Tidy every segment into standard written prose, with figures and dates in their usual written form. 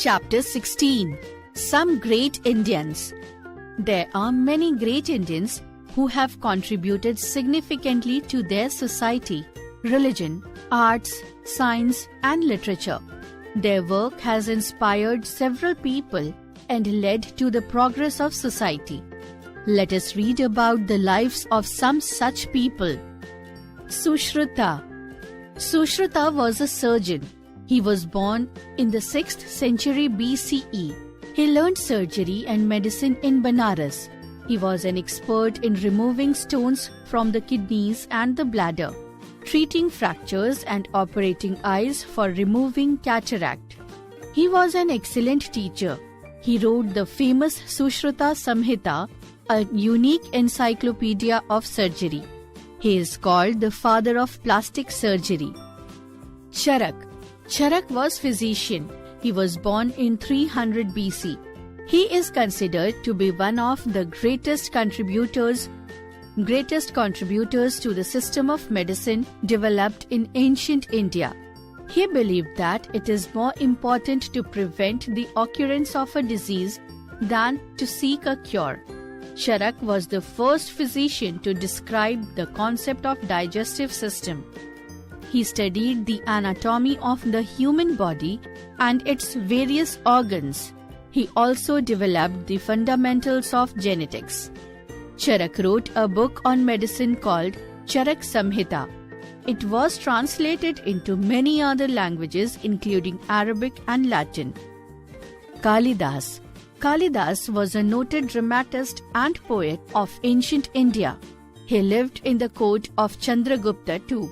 Chapter 16. Some Great Indians. There are many great Indians who have contributed significantly to their society, religion, arts, science, and literature. Their work has inspired several people and led to the progress of society. Let us read about the lives of some such people. Sushruta. Sushruta was a surgeon. He was born in the 6th century BCE. He learned surgery and medicine in Banaras. He was an expert in removing stones from the kidneys and the bladder, treating fractures and operating eyes for removing cataract. He was an excellent teacher. He wrote the famous Sushruta Samhita, a unique encyclopedia of surgery. He is called the father of plastic surgery. Charak. Charak was physician. He was born in 300 BC. He is considered to be one of the greatest contributors to the system of medicine developed in ancient India. He believed that it is more important to prevent the occurrence of a disease than to seek a cure. Charak was the first physician to describe the concept of digestive system. He studied the anatomy of the human body and its various organs. He also developed the fundamentals of genetics. Charak wrote a book on medicine called Charak Samhita. It was translated into many other languages including Arabic and Latin. Kalidas. Kalidas was a noted dramatist and poet of ancient India. He lived in the court of Chandragupta II,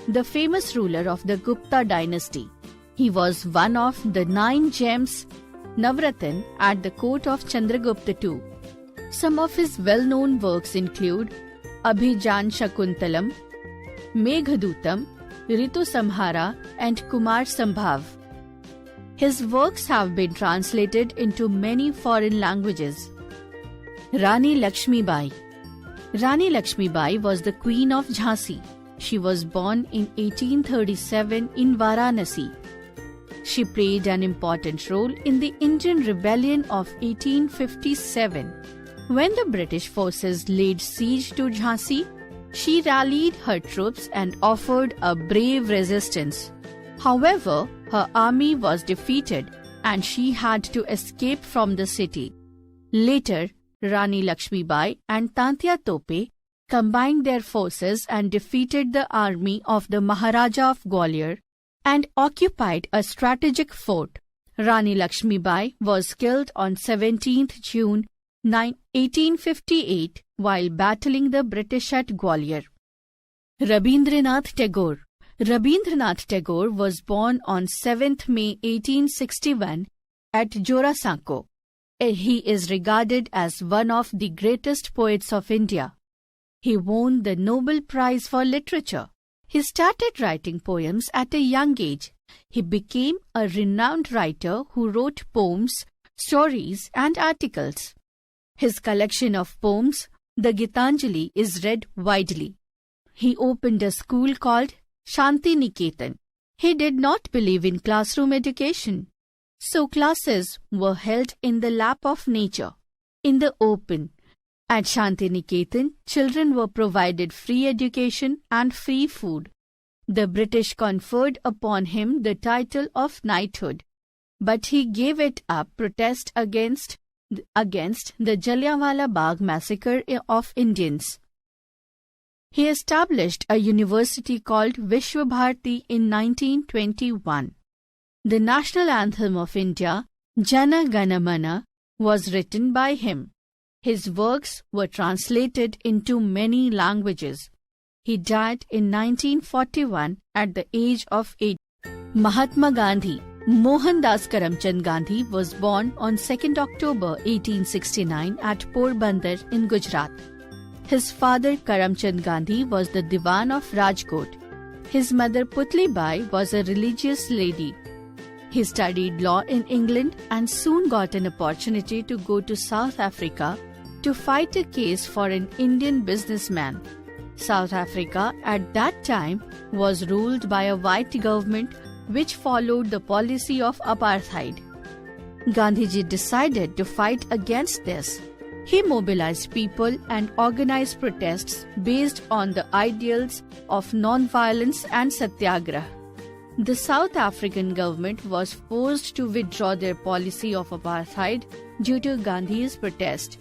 the famous ruler of the Gupta dynasty. He was one of the 9 gems Navratan at the court of Chandragupta II. Some of his well-known works include Abhijan Shakuntalam, Meghadutam, Ritu Samhara, and Kumar Sambhav. His works have been translated into many foreign languages. Rani Lakshmibai. Rani Lakshmibai was the queen of Jhansi. She was born in 1837 in Varanasi. She played an important role in the Indian Rebellion of 1857. When the British forces laid siege to Jhansi, she rallied her troops and offered a brave resistance. However, her army was defeated and she had to escape from the city. Later, Rani Lakshmibai and Tantia Tope combined their forces and defeated the army of the Maharaja of Gwalior and occupied a strategic fort. Rani Lakshmibai was killed on 17th June 1858 while battling the British at Gwalior. Rabindranath Tagore. Rabindranath Tagore was born on 7th May 1861 at Jorasanko. He is regarded as one of the greatest poets of India. He won the Nobel Prize for Literature. He started writing poems at a young age. He became a renowned writer who wrote poems, stories, and articles. His collection of poems, the Gitanjali, is read widely. He opened a school called Shanti Niketan. He did not believe in classroom education, so classes were held in the lap of nature, in the open. At Shanti Niketan, children were provided free education and free food. The British conferred upon him the title of knighthood, but he gave it up protest against the Jallianwala Bagh massacre of Indians. He established a university called Vishwa Bharati in 1921. The national anthem of India, Jana Gana Mana, was written by him. His works were translated into many languages. He died in 1941 at the age of 80. Mahatma Gandhi. Mohandas Karamchand Gandhi was born on 2nd October 1869 at Porbandar in Gujarat. His father Karamchand Gandhi was the Diwan of Rajkot. His mother Putli Bai was a religious lady. He studied law in England and soon got an opportunity to go to South Africa to fight a case for an Indian businessman. South Africa at that time was ruled by a white government which followed the policy of apartheid. Gandhiji decided to fight against this. He mobilized people and organized protests based on the ideals of non-violence and satyagraha. The South African government was forced to withdraw their policy of apartheid due to Gandhi's protest.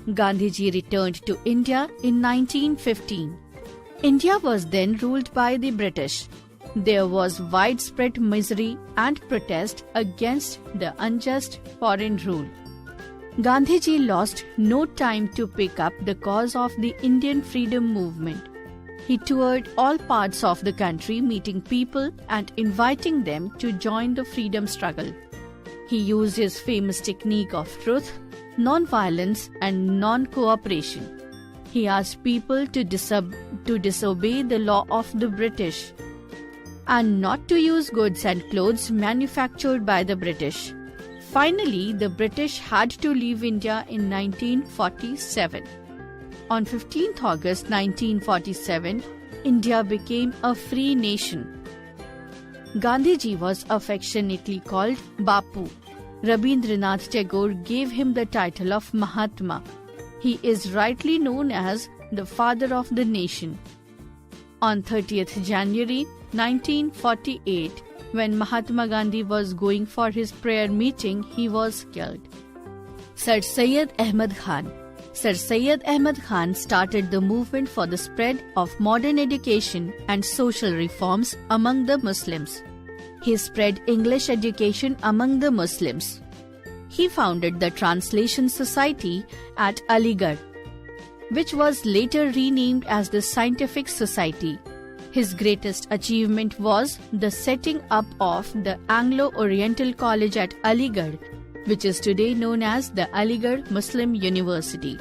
Gandhiji returned to India in 1915. India was then ruled by the British. There was widespread misery and protest against the unjust foreign rule. Gandhiji lost no time to pick up the cause of the Indian freedom movement. He toured all parts of the country, meeting people and inviting them to join the freedom struggle. He used his famous technique of truth, non-violence and non-cooperation. He asked people to disobey the law of the British and not to use goods and clothes manufactured by the British. Finally, the British had to leave India in 1947. On 15th August 1947, India became a free nation. Gandhiji was affectionately called Bapu. Rabindranath Tagore gave him the title of Mahatma. He is rightly known as the father of the nation. On 30th January 1948, when Mahatma Gandhi was going for his prayer meeting, he was killed. Sir Syed Ahmad Khan. Sir Syed Ahmad Khan started the movement for the spread of modern education and social reforms among the Muslims. He spread English education among the Muslims. He founded the Translation Society at Aligarh, which was later renamed as the Scientific Society. His greatest achievement was the setting up of the Anglo-Oriental College at Aligarh, which is today known as the Aligarh Muslim University.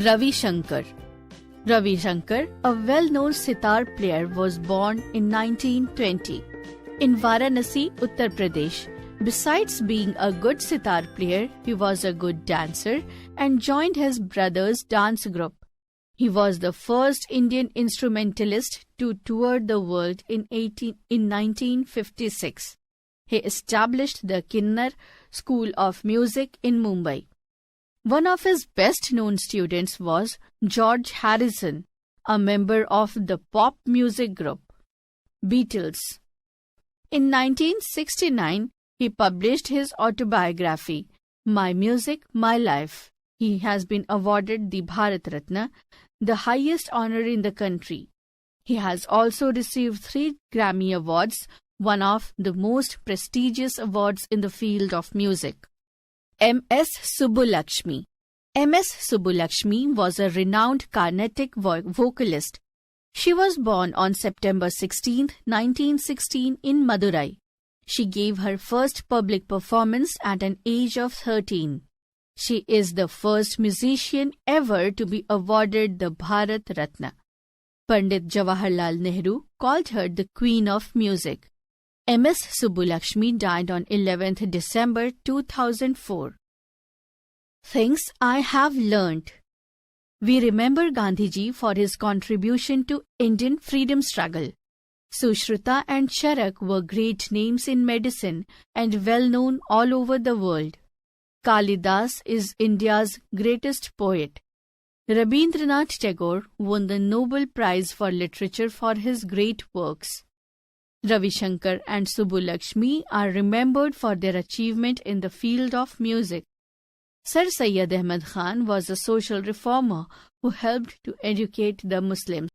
Ravi Shankar. Ravi Shankar, a well-known sitar player, was born in 1920 in Varanasi, Uttar Pradesh. Besides being a good sitar player, he was a good dancer and joined his brother's dance group. He was the first Indian instrumentalist to tour the world in 1956. He established the Kinnar School of Music in Mumbai. One of his best-known students was George Harrison, a member of the pop music group Beatles. In 1969, he published his autobiography, My Music, My Life. He has been awarded the Bharat Ratna, the highest honor in the country. He has also received 3 Grammy Awards, one of the most prestigious awards in the field of music. M.S. Subbulakshmi. M.S. Subbulakshmi was a renowned Carnatic vocalist. She was born on September 16, 1916 in Madurai. She gave her first public performance at an age of 13. She is the first musician ever to be awarded the Bharat Ratna. Pandit Jawaharlal Nehru called her the Queen of Music. M.S. Subbulakshmi died on 11th December 2004. Things I have learnt. We remember Gandhiji for his contribution to Indian freedom struggle. Sushruta and Charak were great names in medicine and well known all over the world. Kalidas is India's greatest poet. Rabindranath Tagore won the Nobel Prize for Literature for his great works. Ravi Shankar and Subbulakshmi are remembered for their achievement in the field of music. Sir Syed Ahmad Khan was a social reformer who helped to educate the Muslims.